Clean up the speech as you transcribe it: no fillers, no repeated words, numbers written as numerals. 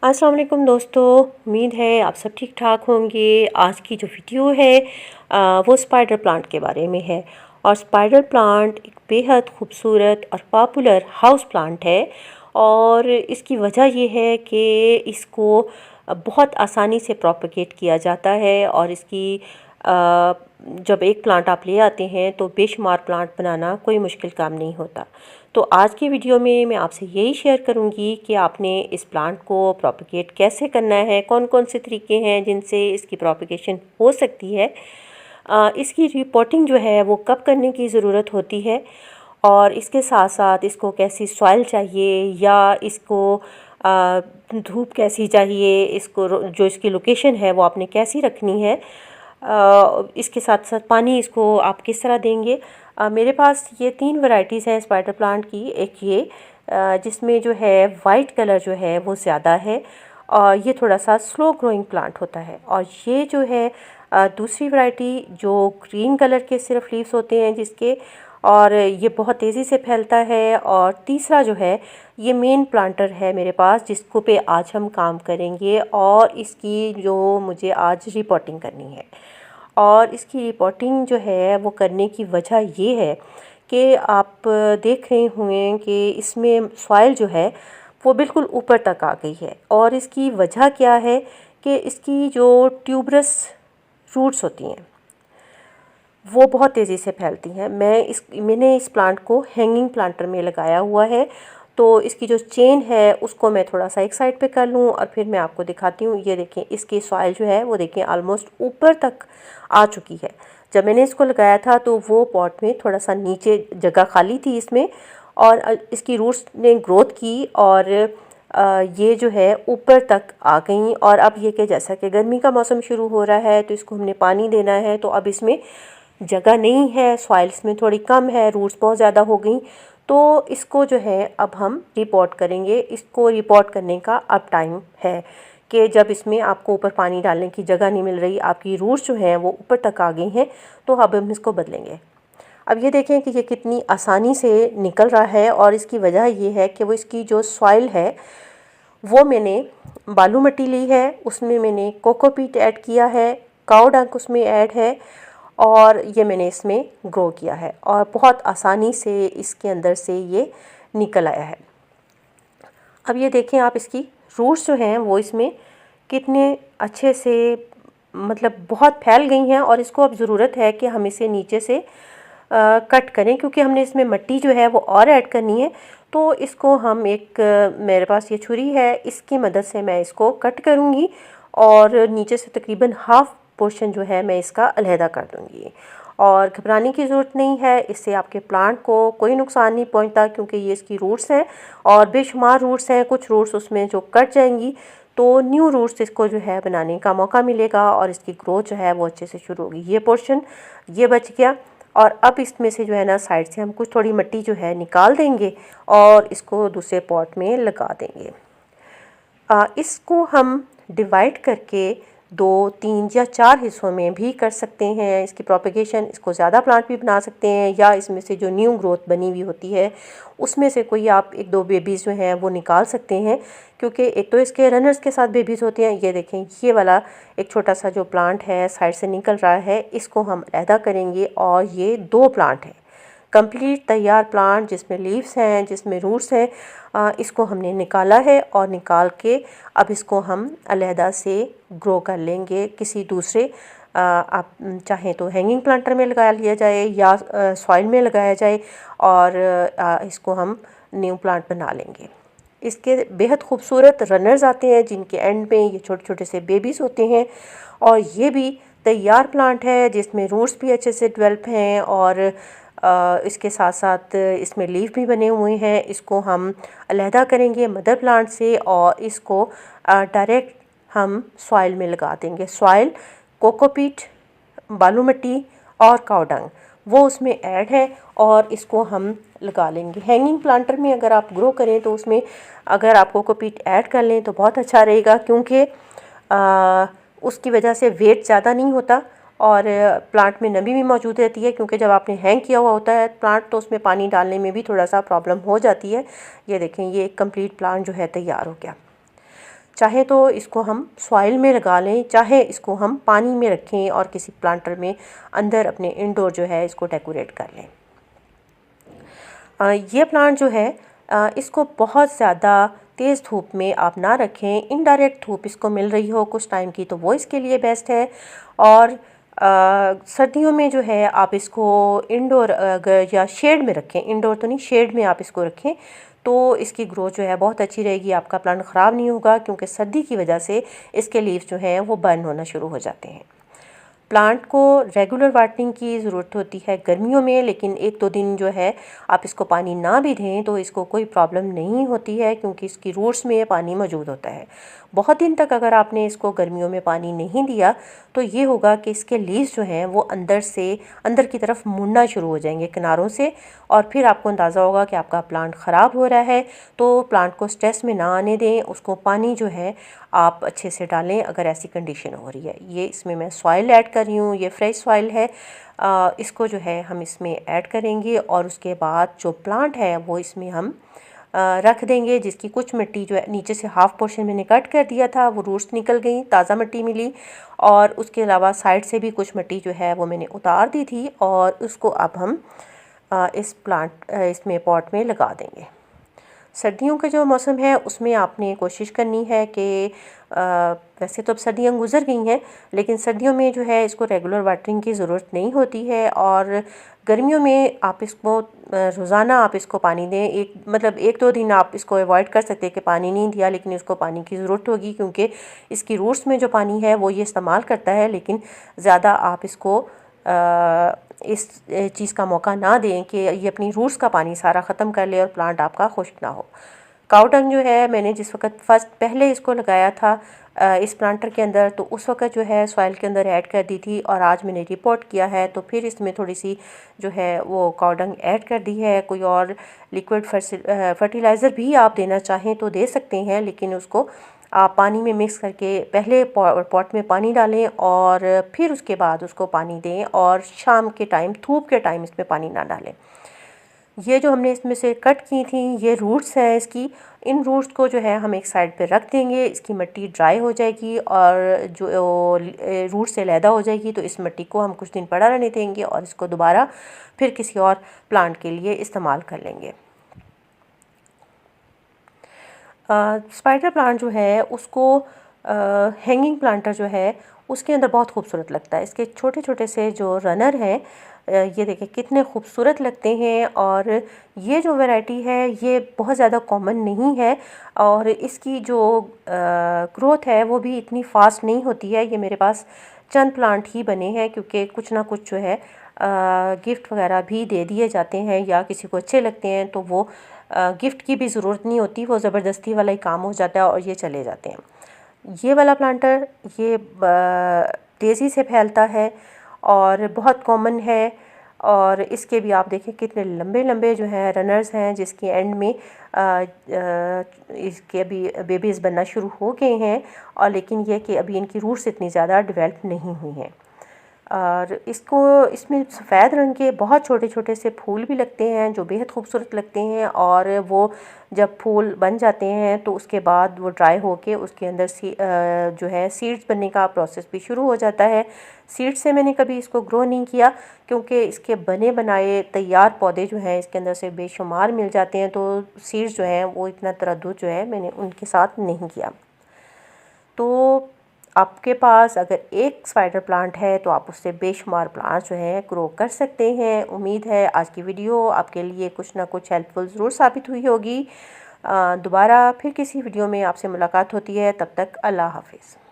अस्सलाम वालेकुम दोस्तों, उम्मीद है आप सब ठीक ठाक होंगे। आज की जो वीडियो है वो स्पाइडर प्लांट के बारे में है। और स्पाइडर प्लांट एक बेहद खूबसूरत और पॉपुलर हाउस प्लांट है। और इसकी वजह ये है कि इसको बहुत आसानी से प्रोपेगेट किया जाता है। और इसकी जब एक प्लांट आप ले आते हैं तो बेशुमार प्लांट बनाना कोई मुश्किल काम नहीं होता। तो आज की वीडियो में मैं आपसे यही शेयर करूंगी कि आपने इस प्लांट को प्रोपेगेट कैसे करना है, कौन कौन से तरीके हैं जिनसे इसकी प्रोपेगेशन हो सकती है, इसकी रिपोर्टिंग जो है वो कब करने की ज़रूरत होती है, और इसके साथ साथ इसको कैसी सॉइल चाहिए या इसको धूप कैसी चाहिए, इसको जो इसकी लोकेशन है वो आपने कैसी रखनी है, इसके साथ साथ पानी इसको आप किस तरह देंगे। मेरे पास ये 3 वैरायटीज़ हैं स्पाइडर प्लांट की। एक ये जिसमें जो है वाइट कलर जो है वो ज़्यादा है और ये थोड़ा सा स्लो ग्रोइंग प्लांट होता है। और ये जो है दूसरी वैरायटी जो ग्रीन कलर के सिर्फ लीव्स होते हैं जिसके, और ये बहुत तेज़ी से फैलता है। और तीसरा जो है ये मेन प्लांटर है मेरे पास, जिसको पे आज हम काम करेंगे और इसकी जो मुझे आज रिपोर्टिंग करनी है। और इसकी रिपोर्टिंग जो है वो करने की वजह ये है कि आप देख रहे होंगे कि इसमें सॉइल जो है वो बिल्कुल ऊपर तक आ गई है। और इसकी वजह क्या है कि इसकी जो ट्यूबरस रूट्स होती हैं वो बहुत तेज़ी से फैलती हैं। मैंने इस प्लांट को हैंगिंग प्लांटर में लगाया हुआ है। तो इसकी जो चेन है उसको मैं थोड़ा सा एक साइड पे कर लूँ और फिर मैं आपको दिखाती हूँ। ये देखें, इसकी सॉइल जो है वो देखें ऑलमोस्ट ऊपर तक आ चुकी है। जब मैंने इसको लगाया था तो वो पॉट में थोड़ा सा नीचे जगह खाली थी इसमें, और इसकी रूट्स ने ग्रोथ की और ये जो है ऊपर तक आ गई। और अब ये कि जैसा कि गर्मी का मौसम शुरू हो रहा है तो इसको हमने पानी देना है, तो अब इसमें जगह नहीं है, सॉइल्स में थोड़ी कम है, रूट्स बहुत ज़्यादा हो गई। तो इसको जो है अब हम रिपोर्ट करेंगे। इसको रिपोर्ट करने का अब टाइम है कि जब इसमें आपको ऊपर पानी डालने की जगह नहीं मिल रही, आपकी रूट्स जो हैं वो ऊपर तक आ गई हैं, तो अब हम इसको बदलेंगे। अब ये देखें कि ये कितनी आसानी से निकल रहा है। और इसकी वजह ये है कि वो इसकी जो सॉइल है वो मैंने बालू मिट्टी ली है, उसमें मैंने कोकोपीट ऐड किया है, काऊ डंग उसमें ऐड है, और ये मैंने इसमें ग्रो किया है। और बहुत आसानी से इसके अंदर से ये निकल आया है। अब ये देखें आप, इसकी रूट्स जो हैं वो इसमें कितने अच्छे से मतलब बहुत फैल गई हैं। और इसको अब ज़रूरत है कि हम इसे नीचे से कट करें, क्योंकि हमने इसमें मिट्टी जो है वो और ऐड करनी है। तो इसको हम मेरे पास ये छुरी है, इसकी मदद से मैं इसको कट करूँगी और नीचे से तकरीबन हाफ़ पोर्शन जो है मैं इसका अलहदा कर दूँगी। और घबराने की ज़रूरत नहीं है, इससे आपके प्लांट को कोई नुकसान नहीं पहुंचता, क्योंकि ये इसकी रूट्स हैं और बेशुमार रूट्स हैं। कुछ रूट्स उसमें जो कट जाएंगी तो न्यू रूट्स इसको जो है बनाने का मौका मिलेगा और इसकी ग्रोथ जो है वो अच्छे से शुरू होगी। ये पोर्शन ये बच गया। और अब इसमें से जो है ना साइड से हम कुछ थोड़ी मिट्टी जो है निकाल देंगे और इसको दूसरे पॉट में लगा देंगे। इसको हम डिवाइड करके 2, 3 या 4 हिस्सों में भी कर सकते हैं इसकी प्रोपेगेशन। इसको ज़्यादा प्लांट भी बना सकते हैं, या इसमें से जो न्यू ग्रोथ बनी हुई होती है उसमें से कोई आप 1-2 बेबीज़ जो हैं वो निकाल सकते हैं, क्योंकि एक तो इसके रनर्स के साथ बेबीज़ होते हैं। ये देखें, ये वाला एक छोटा सा जो प्लांट है साइड से निकल रहा है, इसको हम अलहदा करेंगे। और ये 2 प्लांट हैं, कंप्लीट तैयार प्लांट जिसमें लीव्स हैं, जिसमें रूट्स हैं, इसको हमने निकाला है। और निकाल के अब इसको हम अलहदा से ग्रो कर लेंगे किसी दूसरे, आप चाहें तो हैंगिंग प्लांटर में लगा लिया जाए या सॉइल में लगाया जाए, और इसको हम न्यू प्लांट बना लेंगे। इसके बेहद खूबसूरत रनर्स आते हैं जिनके एंड में ये छोटे छोटे से बेबीज़ होते हैं। और ये भी तैयार प्लांट है जिसमें रूट्स भी अच्छे से डेवलप हैं और इसके साथ साथ इसमें लीफ भी बने हुए हैं। इसको हम अलहदा करेंगे मदर प्लांट से और इसको डायरेक्ट हम सॉइल में लगा देंगे। सॉइल, कोकोपीट, बालू मिट्टी और काऊ डंग वो उसमें ऐड है और इसको हम लगा लेंगे। हैंगिंग प्लांटर में अगर आप ग्रो करें तो उसमें अगर आप कोकोपीट ऐड कर लें तो बहुत अच्छा रहेगा, क्योंकि उसकी वजह से वेट ज़्यादा नहीं होता और प्लांट में नमी भी मौजूद रहती है। क्योंकि जब आपने हैंग किया हुआ होता है प्लांट तो उसमें पानी डालने में भी थोड़ा सा प्रॉब्लम हो जाती है। ये देखें, ये एक कंप्लीट प्लांट जो है तैयार हो गया। चाहे तो इसको हम सॉइल में लगा लें, चाहे इसको हम पानी में रखें और किसी प्लांटर में अंदर अपने इंडोर जो है इसको डेकोरेट कर लें। ये प्लांट जो है इसको बहुत ज़्यादा तेज़ धूप में आप ना रखें, इनडायरेक्ट धूप इसको मिल रही हो कुछ टाइम की तो वो इसके लिए बेस्ट है। और सर्दियों में जो है आप इसको इंडोर अगर या शेड में रखें, इंडोर तो नहीं शेड में आप इसको रखें तो इसकी ग्रोथ जो है बहुत अच्छी रहेगी, आपका प्लांट ख़राब नहीं होगा, क्योंकि सर्दी की वजह से इसके लीव्स जो हैं वो बर्न होना शुरू हो जाते हैं। प्लांट को रेगुलर वाटरिंग की ज़रूरत होती है गर्मियों में, लेकिन 1-2 दिन जो है आप इसको पानी ना भी दें तो इसको कोई प्रॉब्लम नहीं होती है, क्योंकि इसकी रूट्स में पानी मौजूद होता है। बहुत दिन तक अगर आपने इसको गर्मियों में पानी नहीं दिया तो ये होगा कि इसके लीव्स जो हैं वो अंदर की तरफ मुड़ना शुरू हो जाएंगे किनारों से, और फिर आपको अंदाज़ा होगा कि आपका प्लांट ख़राब हो रहा है। तो प्लांट को स्ट्रेस में ना आने दें, उसको पानी जो है आप अच्छे से डालें अगर ऐसी कंडीशन हो रही है। ये इसमें मैं सॉइल ऐड कर रही हूँ, ये फ्रेश सॉइल है, इसको जो है हम इसमें ऐड करेंगे और उसके बाद जो प्लांट है वो इसमें हम रख देंगे, जिसकी कुछ मिट्टी जो है नीचे से हाफ पोर्शन मैंने कट कर दिया था, वो रूट्स निकल गई, ताज़ा मिट्टी मिली, और उसके अलावा साइड से भी कुछ मिट्टी जो है वो मैंने उतार दी थी, और उसको अब हम इसमें पॉट में लगा देंगे। सर्दियों का जो मौसम है उसमें आपने कोशिश करनी है कि वैसे तो अब सर्दियाँ गुज़र गई हैं, लेकिन सर्दियों में जो है इसको रेगुलर वाटरिंग की ज़रूरत नहीं होती है, और गर्मियों में आप इसको रोज़ाना आप इसको पानी दें। 1-2 दिन आप इसको अवॉइड कर सकते हैं कि पानी नहीं दिया, लेकिन इसको पानी की ज़रूरत होगी, क्योंकि इसकी रूट्स में जो पानी है वो ये इस्तेमाल करता है, लेकिन ज़्यादा आप इसको इस चीज़ का मौका ना दें कि ये अपनी रूट्स का पानी सारा ख़त्म कर ले और प्लांट आपका खुश्क ना हो। काऊ डंग जो है मैंने जिस वक्त पहले इसको लगाया था इस प्लांटर के अंदर, तो उस वक्त जो है सॉइल के अंदर ऐड कर दी थी, और आज मैंने रिपोर्ट किया है तो फिर इसमें थोड़ी सी जो है वो काऊ डंग ऐड कर दी है। कोई और लिक्विड फर्टिलाइज़र भी आप देना चाहें तो दे सकते हैं, लेकिन उसको आप पानी में मिक्स करके पहले पॉट में पानी डालें और फिर उसके बाद उसको पानी दें, और शाम के टाइम धूप के टाइम इसमें पानी ना डालें। ये जो हमने इसमें से कट की थी ये रूट्स हैं इसकी, इन रूट्स को जो है हम एक साइड पे रख देंगे, इसकी मिट्टी ड्राई हो जाएगी और जो रूट से लैदा हो जाएगी, तो इस मिट्टी को हम कुछ दिन पड़ा रहने देंगे और इसको दोबारा फिर किसी और प्लांट के लिए इस्तेमाल कर लेंगे। स्पाइडर प्लांट जो है उसको हैंगिंग प्लांटर जो है उसके अंदर बहुत खूबसूरत लगता है। इसके छोटे छोटे से जो रनर हैं ये देखें कितने खूबसूरत लगते हैं, और ये जो वैरायटी है ये बहुत ज़्यादा कॉमन नहीं है, और इसकी जो ग्रोथ है वो भी इतनी फास्ट नहीं होती है। ये मेरे पास चंद प्लांट ही बने हैं, क्योंकि कुछ ना कुछ जो है गिफ्ट वगैरह भी दे दिए जाते हैं, या किसी को अच्छे लगते हैं तो वो गिफ्ट की भी ज़रूरत नहीं होती, वो ज़बरदस्ती वाला ही काम हो जाता है और ये चले जाते हैं। ये वाला प्लांटर ये तेज़ी से फैलता है और बहुत कॉमन है, और इसके भी आप देखें कितने लंबे लंबे जो है रनर्स हैं, जिसके एंड में इसके अभी बेबीज़ बनना शुरू हो गए हैं, और लेकिन ये कि अभी इनकी रूट्स इतनी ज़्यादा डेवलप नहीं हुई हैं। और इसमें सफ़ेद रंग के बहुत छोटे छोटे से फूल भी लगते हैं जो बेहद खूबसूरत लगते हैं, और वो जब फूल बन जाते हैं तो उसके बाद वो ड्राई होके उसके अंदर जो है सीड्स बनने का प्रोसेस भी शुरू हो जाता है। सीड्स से मैंने कभी इसको ग्रो नहीं किया, क्योंकि इसके बने बनाए तैयार पौधे जो हैं इसके अंदर से बेशुमार मिल जाते हैं, तो सीड्स जो हैं वो इतना तरद्दुद जो है मैंने उनके साथ नहीं किया। तो आपके पास अगर एक स्पाइडर प्लांट है तो आप उससे बेशुमार प्लांट्स जो हैं ग्रो कर सकते हैं। उम्मीद है आज की वीडियो आपके लिए कुछ ना कुछ हेल्पफुल ज़रूर साबित हुई होगी। दोबारा फिर किसी वीडियो में आपसे मुलाकात होती है, तब तक अल्लाह हाफिज़।